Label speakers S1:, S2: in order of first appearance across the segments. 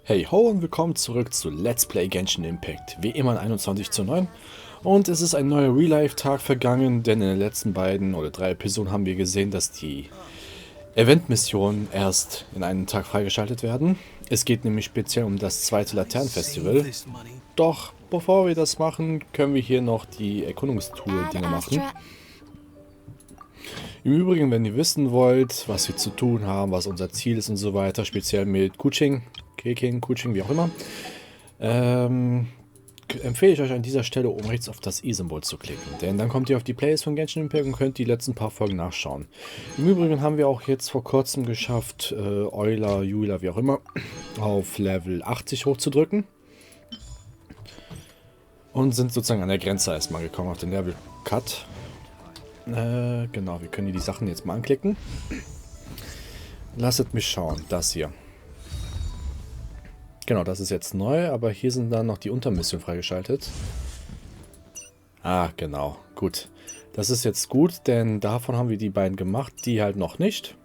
S1: Hey ho und willkommen zurück zu Let's Play Genshin Impact, wie immer in 21:9. Und es ist ein neuer Real-Life-Tag vergangen, denn in den letzten beiden oder 3 Episoden haben wir gesehen, dass die Event-Missionen erst in einem Tag freigeschaltet werden. Es geht nämlich speziell um das zweite Laternenfestival. Doch bevor wir das machen, können wir hier noch die Erkundungstour-Dinge machen. Im Übrigen, wenn ihr wissen wollt, was wir zu tun haben, was unser Ziel ist und so weiter, speziell mit Keqing, wie auch immer, empfehle ich euch an dieser Stelle oben rechts auf das i-Symbol zu klicken, denn dann kommt ihr auf die Playlist von Genshin Impact und könnt die letzten paar Folgen nachschauen. Im Übrigen haben wir auch jetzt vor kurzem geschafft, Euler, Julia, wie auch immer, auf Level 80 hochzudrücken und sind sozusagen an der Grenze erstmal gekommen auf den Level Cut. Genau, wir können hier die Sachen jetzt mal anklicken. Lasst mich schauen, das hier. Genau, das ist jetzt neu, aber hier sind dann noch die Untermissionen freigeschaltet. Ah, genau, gut. Das ist jetzt gut, denn davon haben wir die beiden gemacht, die halt noch nicht.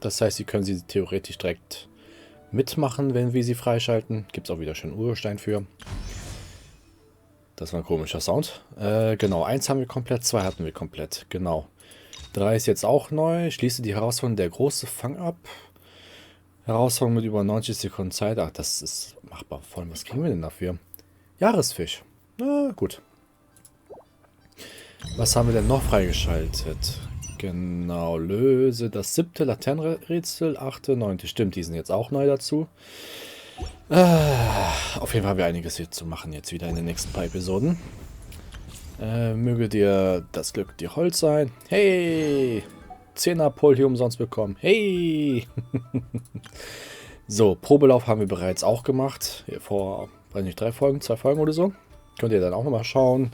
S1: Das heißt, sie können sie theoretisch direkt mitmachen, wenn wir sie freischalten. Gibt es auch wieder schön Urstein für. Das war ein komischer Sound. Genau, 1 haben wir komplett, 2 hatten wir komplett, genau. 3 ist jetzt auch neu. Schließe die Herausforderung der große Fang ab. Herausforderung mit über 90 Sekunden Zeit. Ach, das ist machbar. Vor allem, was kriegen wir denn dafür? Jahresfisch. Na gut. Was haben wir denn noch freigeschaltet? Genau, löse das 7. Laternenrätsel, 8., 9. Stimmt, die sind jetzt auch neu dazu. Auf jeden Fall haben wir einiges hier zu machen jetzt wieder in den nächsten paar Episoden. Möge dir das Glück dir Holz sein. Hey! 10er Pull hier umsonst bekommen. Hey! So, Probelauf haben wir bereits auch gemacht. Hier vor, weiß nicht, 2 Folgen oder so. Könnt ihr dann auch nochmal schauen.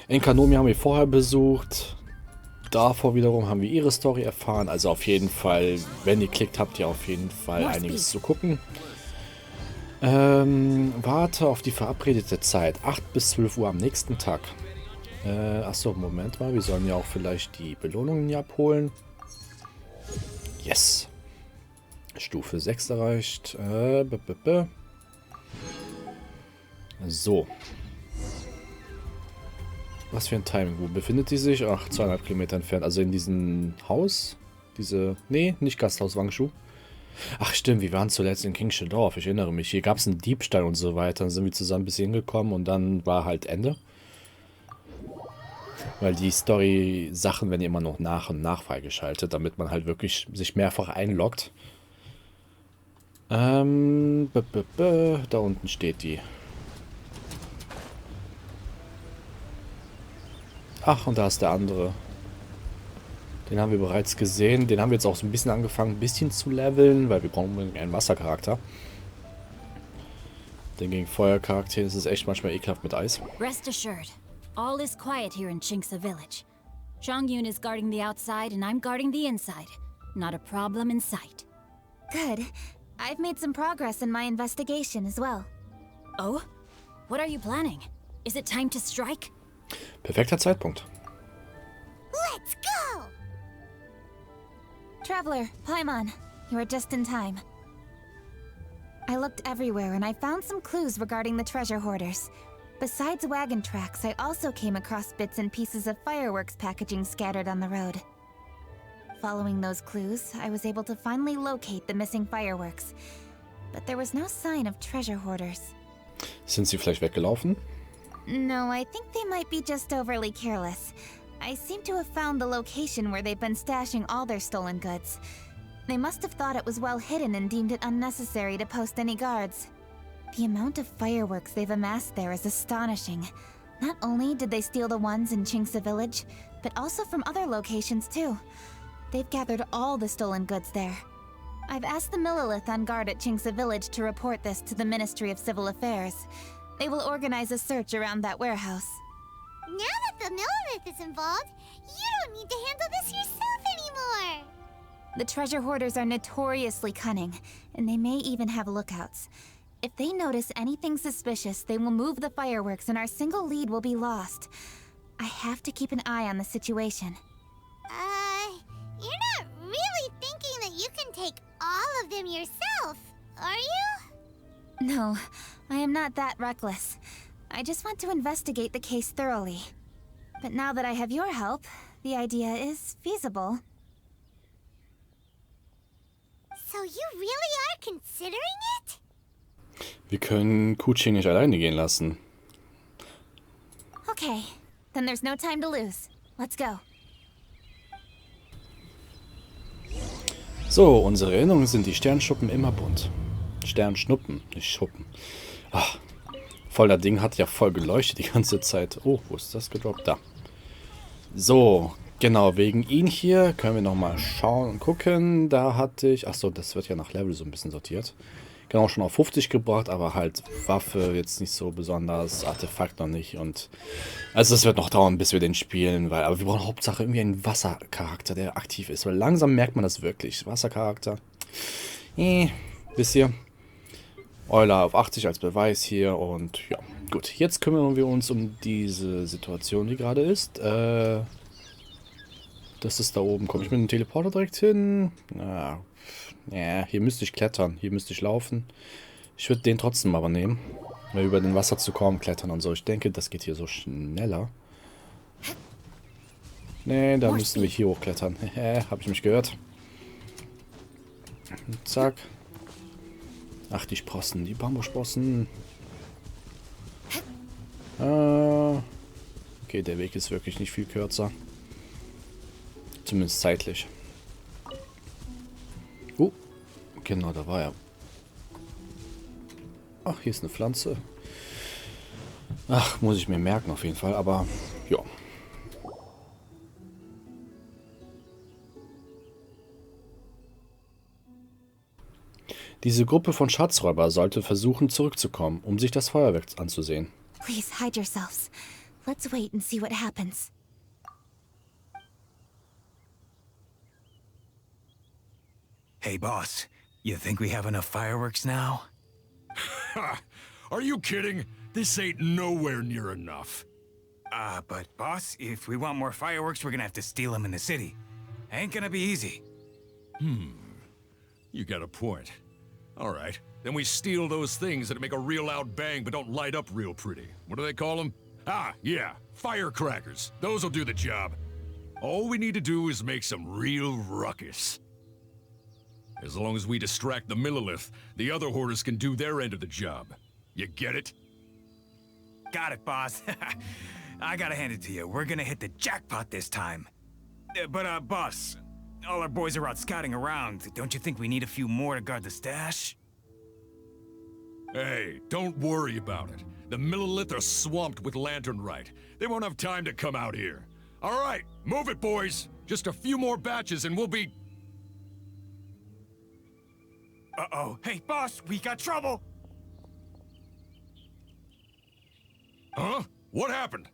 S1: Enkanomi haben wir vorher besucht. Davor wiederum haben wir ihre Story erfahren. Also auf jeden Fall, wenn ihr klickt, habt ihr auf jeden Fall einiges zu gucken. Warte auf die verabredete Zeit. 8 bis 12 Uhr am nächsten Tag. Achso, Moment mal. Wir sollen ja auch vielleicht die Belohnungen hier abholen. Yes. Stufe 6 erreicht. So. Was für ein Timing. Wo befindet die sich? Ach, 2,5 Kilometer entfernt. Also in diesem Haus. Nee, nicht Gasthaus Wangshu. Ach stimmt, wir waren zuletzt in Kingsche Dorf, ich erinnere mich. Hier gab es einen Diebstahl und so weiter. Dann sind wir zusammen bis hingekommen und dann war halt Ende. Weil die Story-Sachen werden immer noch nach und nach freigeschaltet, damit man halt wirklich sich mehrfach einloggt. Da unten steht die. Ach, und da ist der andere. Den haben wir bereits gesehen. Den haben wir jetzt auch so ein bisschen angefangen, ein bisschen zu leveln, weil wir brauchen einen Wassercharakter. Denn gegen Feuercharaktere ist es echt manchmal ekelhaft mit Eis.
S2: Rest assured, all is quiet here in Qingce Village. Zhongyun is guarding the outside and I'm guarding the inside. Not a problem in sight.
S3: Good. I've made some progress in my investigation as well.
S2: Oh? What are you planning? Is it time to strike?
S1: Perfekter Zeitpunkt.
S3: Let's go! Traveler, Paimon, you are just in time. I looked everywhere and I found some clues regarding the treasure hoarders. Besides wagon tracks, I also came across bits and pieces of fireworks packaging scattered on the road. Following those clues, I was able to finally locate the missing fireworks. But there was no sign of treasure hoarders.
S1: Sind sie vielleicht weggelaufen?
S3: No, I think they might be just overly careless. I seem to have found the location where they've been stashing all their stolen goods. They must have thought it was well hidden and deemed it unnecessary to post any guards. The amount of fireworks they've amassed there is astonishing. Not only did they steal the ones in Qingce Village, but also from other locations too. They've gathered all the stolen goods there. I've asked the Millilith on guard at Qingce Village to report this to the Ministry of Civil Affairs. They will organize a search around that warehouse.
S4: Now that the Millilith is involved, you don't need to handle this yourself anymore!
S3: The treasure hoarders are notoriously cunning, and they may even have lookouts. If they notice anything suspicious, they will move the fireworks and our single lead will be lost. I have to keep an eye on the situation.
S4: You're not really thinking that you can take all of them yourself, are you?
S3: No, I am not that reckless. I just want to investigate the case thoroughly. But now that I have your help, the idea is feasible.
S4: So you really are considering it?
S1: Wir können Keqing nicht alleine gehen lassen.
S3: Okay, then there's no time to lose. Let's go.
S1: So, unsere Erinnerungen sind die Sternschuppen immer bunt. Sternschnuppen, nicht Schuppen. Ach, voll, das Ding hat ja voll geleuchtet die ganze Zeit. Oh, wo ist das gedroppt? Da. So, genau, wegen ihn hier können wir nochmal schauen und gucken. Da hatte ich... Achso, das wird ja nach Level so ein bisschen sortiert. Genau, schon auf 50 gebracht, aber halt Waffe jetzt nicht so besonders, Artefakt noch nicht. Und also es wird noch dauern, bis wir den spielen, weil, aber wir brauchen Hauptsache irgendwie einen Wassercharakter, der aktiv ist, weil langsam merkt man das wirklich. Wassercharakter. Wisst ihr? Euler auf 80 als Beweis hier und ja, gut. Jetzt kümmern wir uns um diese Situation, die gerade ist. Das ist da oben. Komme ich mit dem Teleporter direkt hin? Ja, hier müsste ich klettern. Hier müsste ich laufen. Ich würde den trotzdem aber nehmen. Weil über den Wasser zu kommen, klettern und so. Ich denke, das geht hier so schneller. Nee, da müssten wir hier hochklettern. Habe ich mich gehört. Zack. Ach, die Sprossen. Die Bambussprossen. Okay, der Weg ist wirklich nicht viel kürzer. Zumindest zeitlich. Genau, da war er. Ach, hier ist eine Pflanze. Ach, muss ich mir merken auf jeden Fall, aber ja. Diese Gruppe von Schatzräuber sollte versuchen zurückzukommen, um sich das Feuerwerk anzusehen.
S3: Please hide yourselves. Let's wait and see what happens.
S5: Hey, boss. You think we have enough fireworks now?
S6: Ha! Are you kidding? This ain't nowhere near enough.
S5: But boss, if we want more fireworks, we're gonna have to steal them in the city. Ain't gonna be easy.
S6: You got a point. All right, then we steal those things that make a real loud bang but don't light up real pretty. What do they call them? Ah, yeah, firecrackers. Those'll do the job. All we need to do is make some real ruckus. As long as we distract the Millilith, the other hoarders can do their end of the job. You get it?
S5: Got it, boss. I gotta hand it to you. We're gonna hit the jackpot this time. But, boss, all our boys are out scouting around. Don't you think we need a few more to guard the stash?
S6: Hey, don't worry about it. The Millilith are swamped with lanternite. They won't have time to come out here. All right, move it, boys. Just a few more batches and we'll be...
S5: Uh-oh. Hey, boss, we got trouble!
S6: Huh? What happened?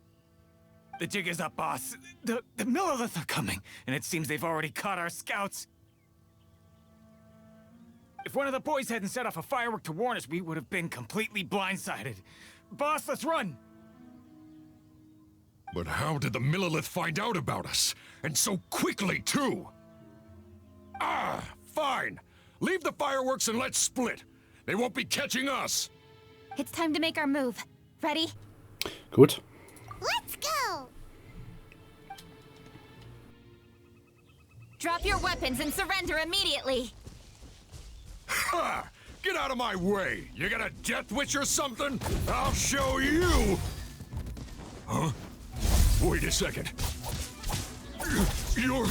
S5: The jig is up, boss. The Millilith are coming, and it seems they've already caught our scouts. If one of the boys hadn't set off a firework to warn us, we would have been completely blindsided. Boss, let's run!
S6: But how did the Millilith find out about us? And so quickly, too? Ah, fine. Leave the fireworks and let's split. They won't be catching us.
S3: It's time to make our move. Ready?
S1: Gut.
S4: Let's go!
S3: Drop your weapons and surrender immediately.
S6: Ha! Get out of my way! You got a death wish or something? I'll show you! Huh? Wait a second. You're...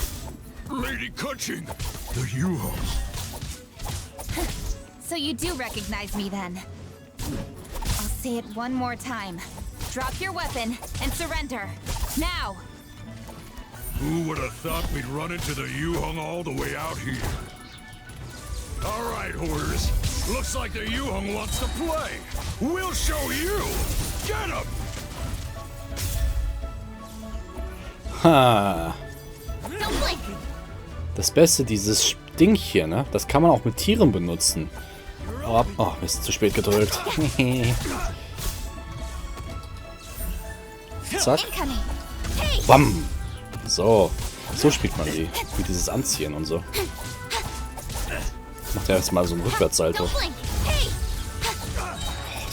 S6: Lady Keqing, the Yuho.
S3: So you do recognize me then. I'll say it one more time. Drop your weapon and surrender. Now!
S6: Who would have thought we'd run into the Yuhong all the way out here? All right, hoarders. Looks like the Yuhong wants to play. We'll show you! Get him!
S1: Ha.
S3: Don't blink!
S1: Das Beste, dieses Ding hier, ne? Das kann man auch mit Tieren benutzen. Oh, Mist, zu spät gedrückt. Zack. Bam. So. So spielt man die. Wie dieses Anziehen und so. Macht ja erstmal so ein Rückwärtssalto.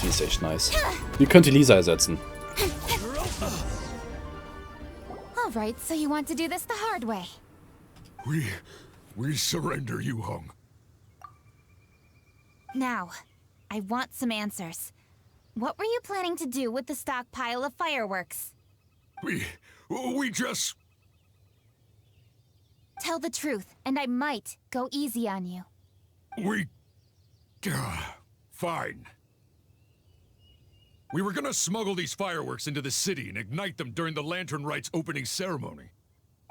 S1: Die ist echt nice. Die könnte Lisa ersetzen.
S3: Alright, so you want to do this the hard way.
S6: We surrender, Yu-Hung.
S3: Now, I want some answers. What were you planning to do with the stockpile of fireworks?
S6: We just...
S3: Tell the truth, and I might go easy on you.
S6: Fine. We were gonna smuggle these fireworks into the city and ignite them during the Lantern Rite's opening ceremony.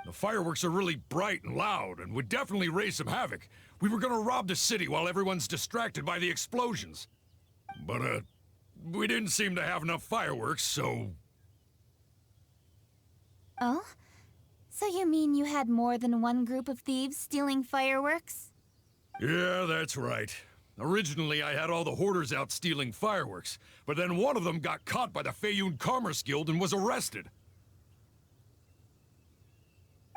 S6: The fireworks are really bright and loud and would definitely raise some havoc. We were gonna rob the city while everyone's distracted by the explosions. But, we didn't seem to have enough fireworks, so...
S3: Oh? So you mean you had more than one group of thieves stealing fireworks?
S6: Yeah, that's right. Originally, I had all the hoarders out stealing fireworks, but then one of them got caught by the Feiyun Commerce Guild and was arrested.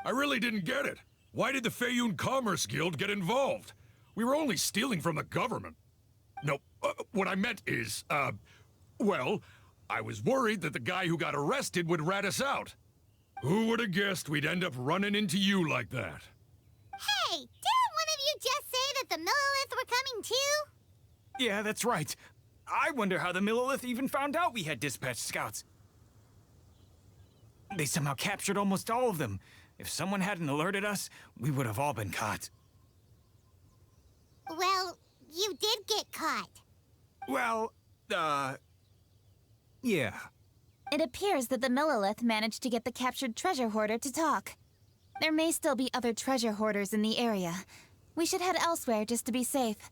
S6: I really didn't get it. Why did the Feiyun Commerce Guild get involved? We were only stealing from the government. No, what I meant is, well, I was worried that the guy who got arrested would rat us out. Who would have guessed we'd end up running into you like that?
S4: Hey, didn't one of you just say that the Millilith were coming too?
S5: Yeah, that's right. I wonder how the Millilith even found out we had dispatched scouts. They somehow captured almost all of them. If someone hadn't alerted us, we would have all been caught.
S4: Well, you did get caught.
S5: Well, yeah.
S3: It appears that the Millilith managed to get the captured treasure hoarder to talk. There may still be other treasure hoarders in the area. We should head elsewhere just to be safe.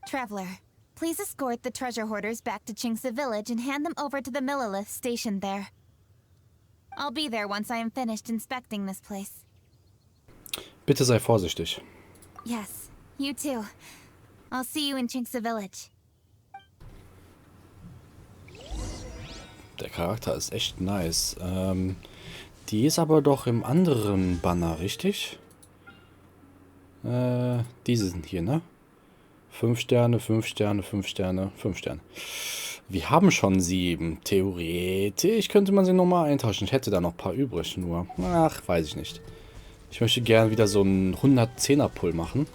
S3: Traveler, please escort the treasure hoarders back to Qingce Village and hand them over to the Millilith stationed there. I'll be there once I am finished inspecting this place.
S1: Bitte sei vorsichtig.
S3: Yes, you too. I'll see you in Qingce Village.
S1: Der Charakter ist echt nice. Die ist aber doch im anderen Banner, richtig? Diese sind hier, ne? 5 Sterne, 5 Sterne, 5 Sterne, 5 Sterne. Wir haben schon 7. Theoretisch könnte man sie nochmal eintauschen. Ich hätte da noch ein paar übrig, nur. Ach, weiß ich nicht. Ich möchte gerne wieder so einen 110er-Pull machen.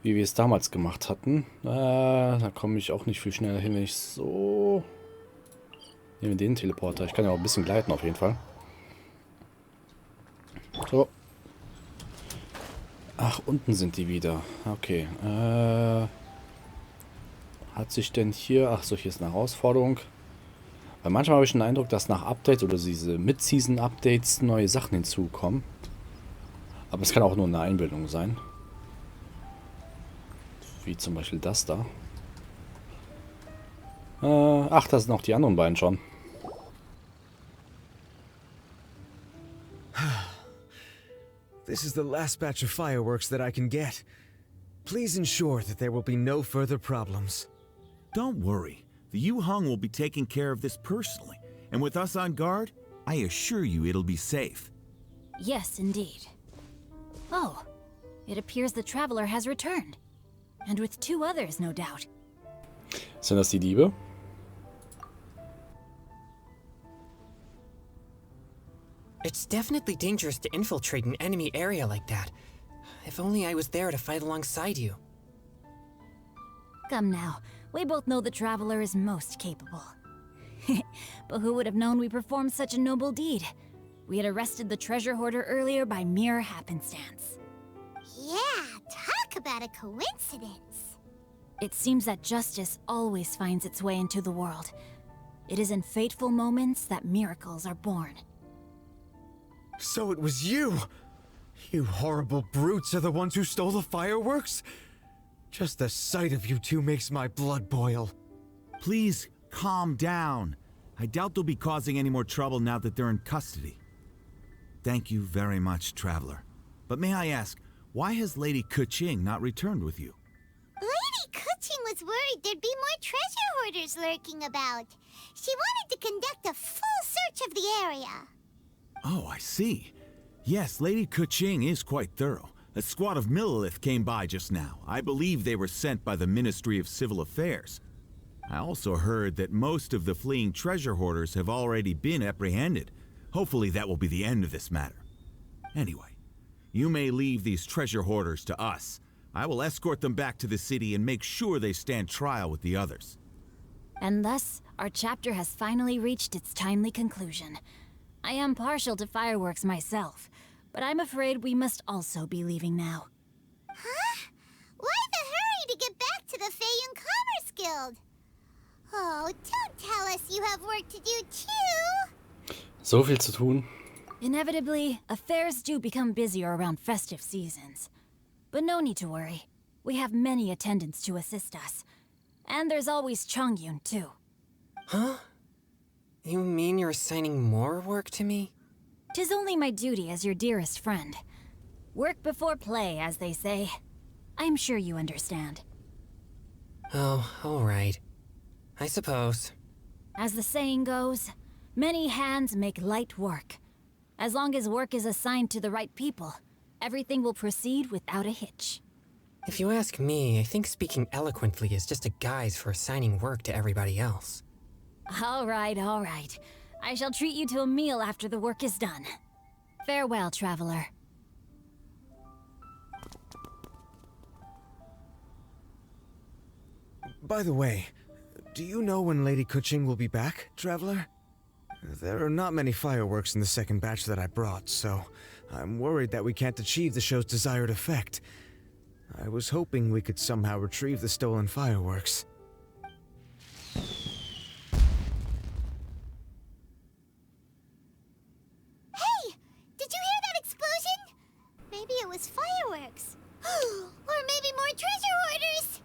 S1: Wie wir es damals gemacht hatten. Da komme ich auch nicht viel schneller hin, wenn ich so... Nehmen wir den Teleporter. Ich kann ja auch ein bisschen gleiten auf jeden Fall. So. Ach, unten sind die wieder. Okay. Hat sich denn hier... Ach so, hier ist eine Herausforderung. Weil manchmal habe ich den Eindruck, dass nach Updates oder diese Mid-Season-Updates neue Sachen hinzukommen. Aber es kann auch nur eine Einbildung sein. Wie zum Beispiel das da. Ach, das sind auch die anderen beiden schon.
S7: This is the last batch of fireworks that I can get. Please ensure that there will be no further problems.
S8: Don't worry. The Yu-Hung will be taking care of this personally. And with us on guard, I assure you it'll be safe.
S2: Yes, indeed. Oh, it appears the traveler has returned. And with 2 others, no doubt.
S1: Sind das die Diebe?
S9: It's definitely dangerous to infiltrate an enemy area like that. If only I was there to fight alongside you.
S2: Come now, we both know the traveler is most capable. But who would have known we performed such a noble deed? We had arrested the treasure hoarder earlier by mere happenstance.
S4: Yeah, talk about a coincidence.
S2: It seems that justice always finds its way into the world. It is in fateful moments that miracles are born.
S7: So it was you! You horrible brutes are the ones who stole the fireworks? Just the sight of you two makes my blood boil.
S8: Please, calm down. I doubt they'll be causing any more trouble now that they're in custody. Thank you very much, Traveler. But may I ask, why has Lady Keqing not returned with you?
S4: Lady Keqing was worried there'd be more treasure hoarders lurking about. She wanted to conduct a full search of the area.
S8: Oh, I see. Yes, Lady Keqing is quite thorough. A squad of Millilith came by just now. I believe they were sent by the Ministry of Civil Affairs. I also heard that most of the fleeing treasure hoarders have already been apprehended. Hopefully that will be the end of this matter. Anyway, you may leave these treasure hoarders to us. I will escort them back to the city and make sure they stand trial with the others.
S2: And thus, our chapter has finally reached its timely conclusion. I am partial to fireworks myself, but I'm afraid we must also be leaving now.
S4: Huh? Why the hurry to get back to the Feiyun Commerce Guild? Oh, don't tell us you have work to do too!
S1: So viel zu tun.
S2: Inevitably, affairs do become busier around festive seasons. But no need to worry. We have many attendants to assist us. And there's always Chongyun, too.
S9: Huh? You mean you're assigning more work to me?
S2: 'Tis only my duty as your dearest friend. Work before play, as they say. I'm sure you understand.
S9: Oh, all right. I suppose.
S2: As the saying goes, many hands make light work. As long as work is assigned to the right people, everything will proceed without a hitch.
S9: If you ask me, I think speaking eloquently is just a guise for assigning work to everybody else.
S2: All right, all right. I shall treat you to a meal after the work is done. Farewell, traveler.
S7: By the way, do you know when Lady Keqing will be back, Traveler? There are not many fireworks in the second batch that I brought, so I'm worried that we can't achieve the show's desired effect. I was hoping we could somehow retrieve the stolen fireworks.
S4: Hey! Did you hear that explosion? Maybe it was fireworks. Or maybe more treasure hoarders!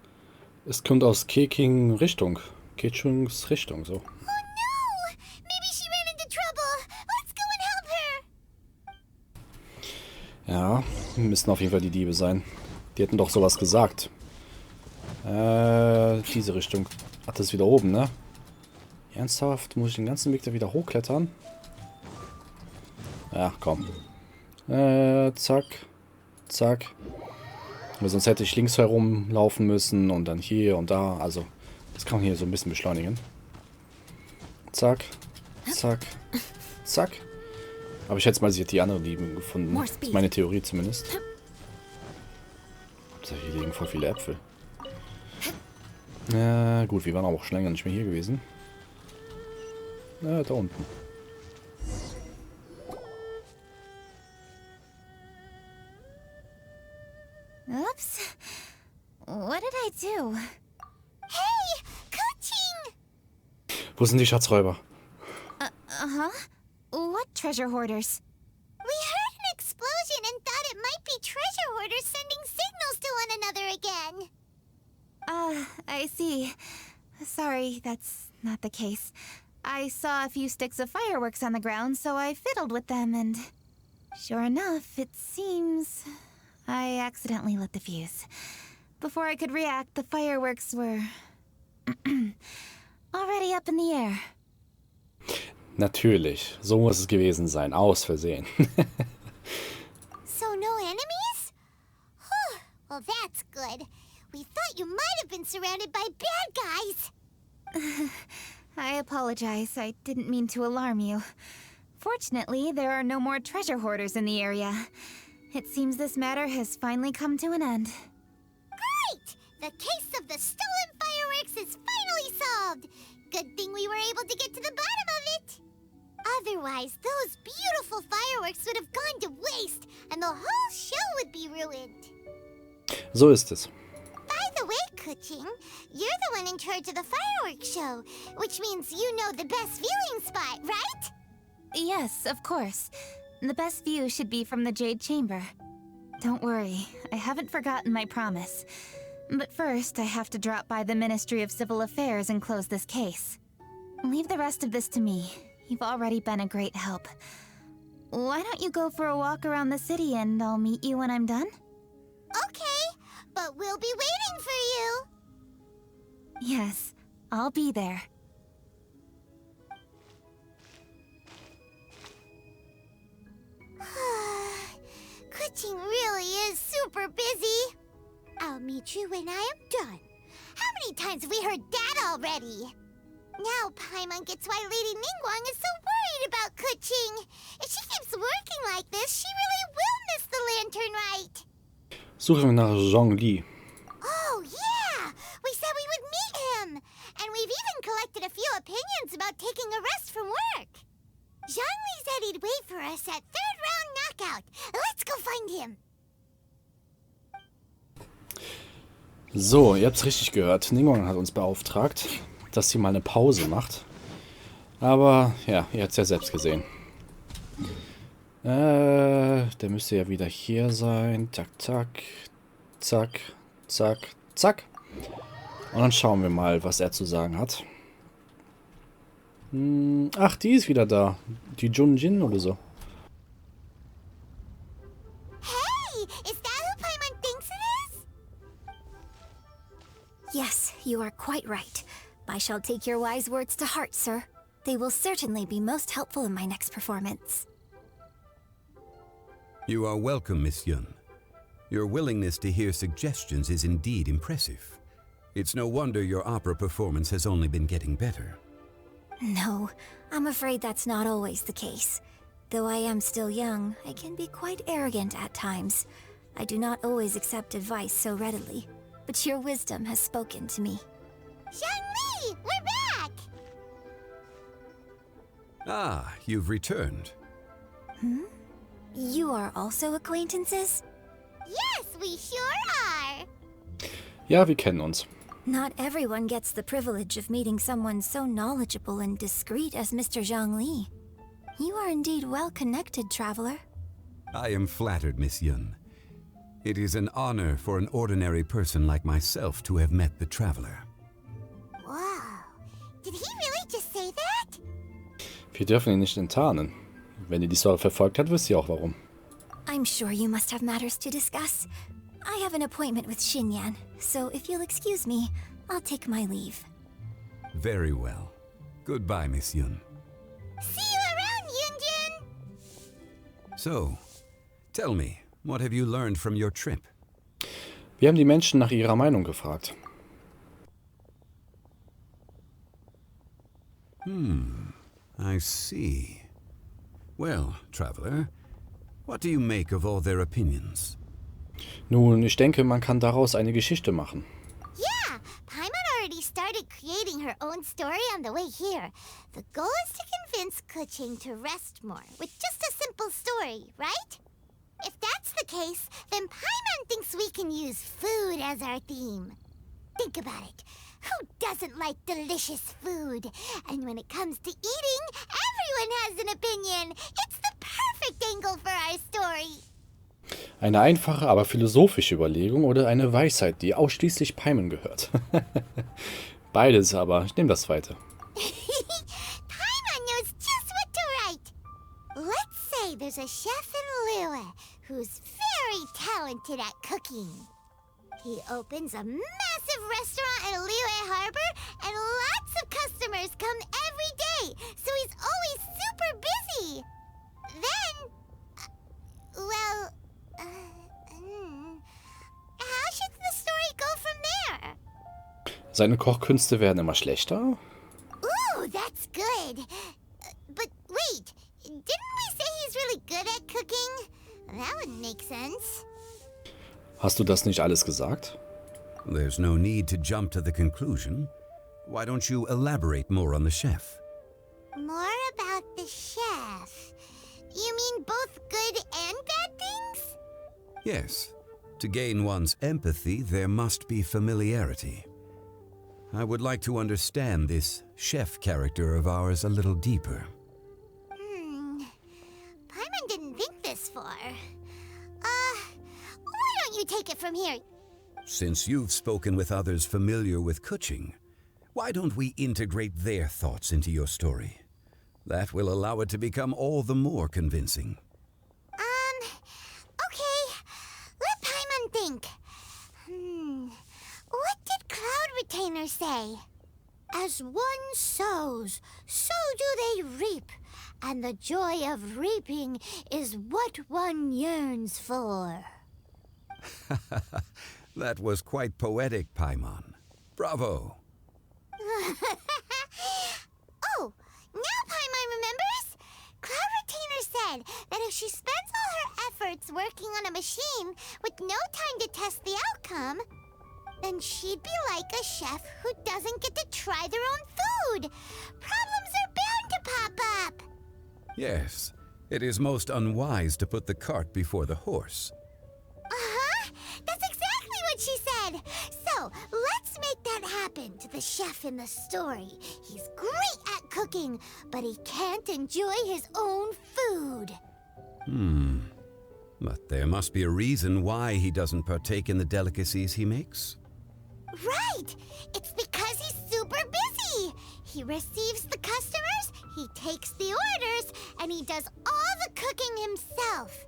S1: Es kommt aus Keqing Richtung. Keqings Richtung, so.
S4: Oh no! Maybe she ran into trouble! Let's go and help her!
S1: Ja, müssten auf jeden Fall die Diebe sein. Die hätten doch sowas gesagt. Diese Richtung. Ach, das ist wieder oben, ne? Ernsthaft? Muss ich den ganzen Weg da wieder hochklettern? Ja, komm. Zack. Zack. Aber sonst hätte ich links herum laufen müssen und dann hier und da. Also, das kann man hier so ein bisschen beschleunigen. Zack. Zack. Zack. Aber ich schätze mal, sie hat die anderen Dieben gefunden. Das ist meine Theorie zumindest. Hier liegen voll viele Äpfel. Ja, gut, wir waren auch schon länger nicht mehr hier gewesen. Da unten.
S3: Oops. What did I do?
S4: Hey! Keqing!
S1: Wo sind die Schatzräuber?
S3: Uh-huh. What treasure hoarders?
S4: We heard an explosion and thought it might be treasure hoarders sending signals to one another again.
S3: I see. Sorry, that's not the case. I saw a few sticks of fireworks on the ground, so I fiddled with them, and sure enough, it seems I accidentally lit the fuse. Before I could react, the fireworks were already up in the air.
S1: Natürlich. So muss es gewesen sein. Aus Versehen.
S4: So no enemies? Whew. Well, that's good. We thought you might have been surrounded by bad guys.
S3: I apologize. I didn't mean to alarm you. Fortunately, there are no more treasure hoarders in the area. It seems this matter has finally come to an end.
S4: Great! The case of the stolen fireworks is finally solved. Good thing we were able to get to the bottom of it. Otherwise, those beautiful fireworks would have gone to waste, and the whole show would be ruined.
S1: So ist es.
S4: By the way, Keqing, you're the one in charge of the fireworks show, which means you know the best viewing spot, right?
S3: Yes, of course. The best view should be from the Jade Chamber. Don't worry, I haven't forgotten my promise. But first, I have to drop by the Ministry of Civil Affairs and close this case. Leave the rest of this to me. You've already been a great help. Why don't you go for a walk around the city and I'll meet you when I'm done?
S4: Okay, but we'll be waiting for you.
S3: Yes, I'll be there.
S4: Keqing really is super busy. I'll meet you when I am done. How many many times have we heard that already? Now Paimon gets why Lady Ningguang is so worried about Keqing. If she keeps working like this, she really will miss the Lantern Rite.
S1: Suchen wir nach Zhongli.
S4: Oh, yeah! We said we would meet him! And we've even collected a few opinions about taking a rest from work. Zhongli said he'd wait for us at 3rd round knockout. Let's go find him.
S1: So, ihr habt's richtig gehört. Ningguang hat uns beauftragt, dass sie mal eine Pause macht. Aber, ja, ihr habt's ja selbst gesehen. Der müsste ja wieder hier sein. Zack, zack. Zack, zack, zack. Und dann schauen wir mal, was er zu sagen hat. Ach, die ist wieder da. Die Junjin oder so.
S4: Hey, is that who Paimon thinks it is?
S2: Yes, you are quite right. I shall take your wise words to heart, sir. They will certainly be most helpful in my next performance.
S10: You are welcome, Miss Yun. Your willingness to hear suggestions is indeed impressive. It's no wonder your opera performance has only been getting better.
S2: No, I'm afraid that's not always the case. Though I am still young, I can be quite arrogant at times. I do not always accept advice so readily, but your wisdom has spoken to me.
S4: Zhongli, we're back!
S10: Ah, you've returned.
S2: You are also acquaintances?
S4: Yes, we sure are!
S1: Ja, wir kennen uns.
S2: Not everyone gets the privilege of meeting someone so knowledgeable and discreet as Mr. Zhongli. You are indeed well connected, traveler.
S10: I am flattered, Miss Yun. It is an honor for an ordinary person like myself to have met the traveler.
S4: Wow, did he really just say that?
S1: Wir dürfen ihn nicht enttarnen. Wenn ihr die Story verfolgt habt, wisst ihr auch warum.
S2: I'm sure you must have matters to discuss. I have an appointment with Xinyan, so if you'll excuse me, I'll take my leave.
S10: Very well. Goodbye, Miss Yun.
S4: See you around, Yunjin!
S10: So, tell me, what have you learned from your trip?
S1: Wir haben die Menschen nach ihrer Meinung gefragt.
S10: I see. Well, traveler, what do you make of all their opinions?
S1: Nun, ich denke, man kann daraus eine Geschichte machen.
S4: Yeah, Paimon already started creating her own story on the way here. The goal is to convince Keqing to rest more with just a simple story, right? If that's the case, then Paimon thinks we can use food as our theme. Think about it. Who doesn't like delicious food? And when it comes to eating, everyone has an opinion. It's the perfect angle for our story.
S1: Eine einfache, aber philosophische Überlegung oder eine Weisheit, die ausschließlich Paimon gehört. Beides, aber ich nehme das zweite.
S4: Paimon knows just what to write. Let's say there's a chef in Liyue who's very talented at cooking. He opens a massive restaurant in Liyue Harbor and lots of customers come every day, so he's always super busy. Then, how should the story go from there?
S1: Seine Kochkünste werden immer schlechter?
S4: Ooh, that's good. But wait, didn't we say he's really good at cooking? That would make sense.
S1: Hast du das nicht alles gesagt?
S10: There's no need to jump to the conclusion. Why don't you elaborate more on the chef?
S4: More about the chef. You mean both good and bad things?
S10: Yes. To gain one's empathy, there must be familiarity. I would like to understand this chef character of ours a little deeper.
S4: Paimon didn't think this far. Why don't you take it from here?
S10: Since you've spoken with others familiar with Keqing, why don't we integrate their thoughts into your story? That will allow it to become all the more convincing.
S4: Okay. Let Paimon think. What did Cloud Retainer say? As one sows, so do they reap. And the joy of reaping is what one yearns for.
S10: That was quite poetic, Paimon. Bravo.
S4: Oh, now Paimon remembers? Cloud Retainer said that if she spends all her efforts working on a machine with no time to test the outcome, then she'd be like a chef who doesn't get to try their own food. Problems are bound to pop up.
S10: Yes, it is most unwise to put the cart before the horse.
S4: Uh-huh, that's exactly what she said. So, let's make that happen to the chef in the story. He's great at cooking, but he can't enjoy his own food.
S10: But there must be a reason why he doesn't partake in the delicacies he makes.
S4: Right! It's because he's super busy! He receives the customers, he takes the orders, and he does all the cooking himself.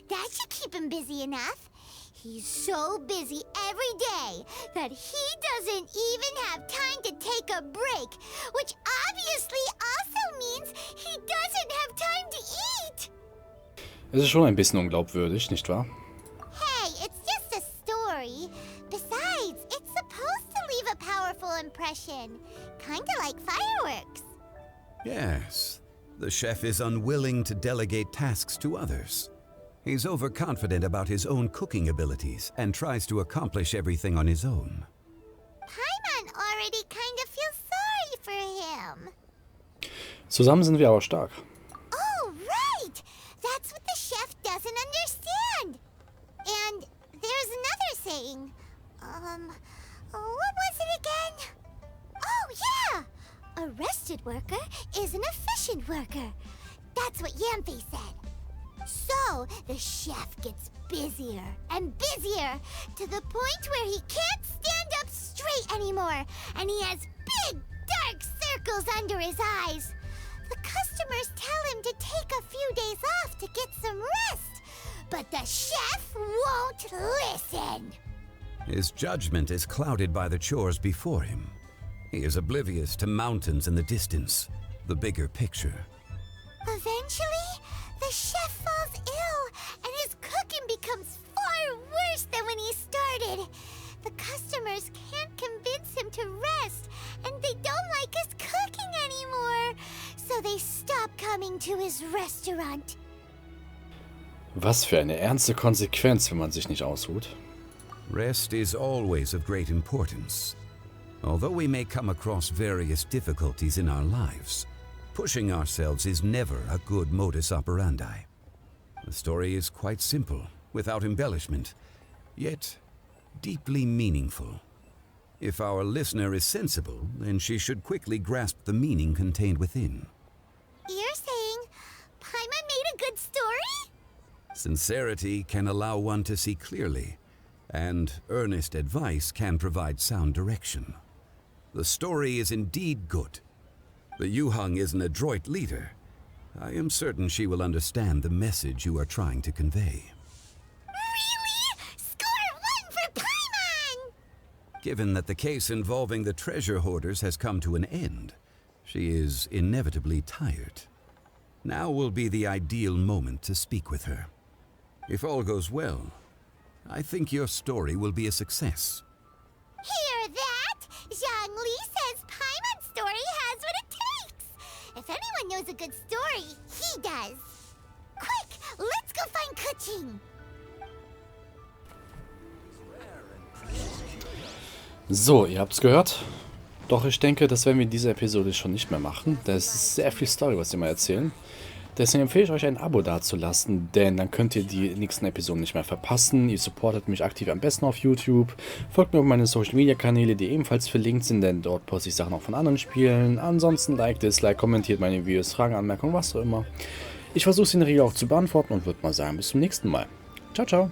S4: That should keep him busy enough. He's so busy every day that he doesn't even have time to take a break, which obviously also means he doesn't have time to eat.
S1: Es ist schon ein bisschen unglaubwürdig, nicht wahr?
S4: Hey, it's just a story. Besides, it's supposed to leave a powerful impression. Kinda like fireworks.
S10: Yes, the chef is unwilling to delegate tasks to others. He's overconfident about his own cooking abilities and tries to accomplish everything on his own.
S4: Paimon already kind of feels sorry for him.
S1: Zusammen sind wir aber stark.
S4: Oh, right! That's what the chef doesn't understand. And there's another saying. What was it again? Oh, yeah! A rested worker is an efficient worker. That's what Yanfei said. So, the chef gets busier and busier to the point where he can't stand up straight anymore, and he has big, dark circles under his eyes. The customers tell him to take a few days off to get some rest, but the chef won't listen.
S10: His judgment is clouded by the chores before him. He is oblivious to mountains in the distance, the bigger picture.
S4: Eventually, the chef falls ill, and his cooking becomes far worse than when he started. The customers can't convince him to rest, and they don't like his cooking anymore, so they stop coming to his restaurant.
S1: Was für eine ernste Konsequenz, wenn man sich nicht ausruht.
S10: Rest is always of great importance. Although we may come across various difficulties in our lives, pushing ourselves is never a good modus operandi. The story is quite simple, without embellishment, yet deeply meaningful. If our listener is sensible, then she should quickly grasp the meaning contained within.
S4: You're saying Paimon made a good story?
S10: Sincerity can allow one to see clearly, and earnest advice can provide sound direction. The story is indeed good. The Yuhang is an adroit leader. I am certain she will understand the message you are trying to convey.
S4: Really? Score 1 for Paimon!
S10: Given that the case involving the treasure hoarders has come to an end, she is inevitably tired. Now will be the ideal moment to speak with her. If all goes well, I think your story will be a success.
S4: Hear that? Zhang Li says Paimon's story has what it takes. If anyone knows a good story, he does. Quick, let's go find Keqing.
S1: So, ihr habt's gehört. Doch ich denke, das werden wir in dieser Episode schon nicht mehr machen. Da ist sehr viel Story, was wir mal erzählen. Deswegen empfehle ich euch, ein Abo dazulassen, denn dann könnt ihr die nächsten Episoden nicht mehr verpassen. Ihr supportet mich aktiv am besten auf YouTube. Folgt mir auf meine Social Media Kanäle, die ebenfalls verlinkt sind, denn dort poste ich Sachen auch von anderen Spielen. Ansonsten liked, dislike, kommentiert meine Videos, Fragen, Anmerkungen, was auch immer. Ich versuche sie in der Regel auch zu beantworten und würde mal sagen, bis zum nächsten Mal. Ciao, ciao.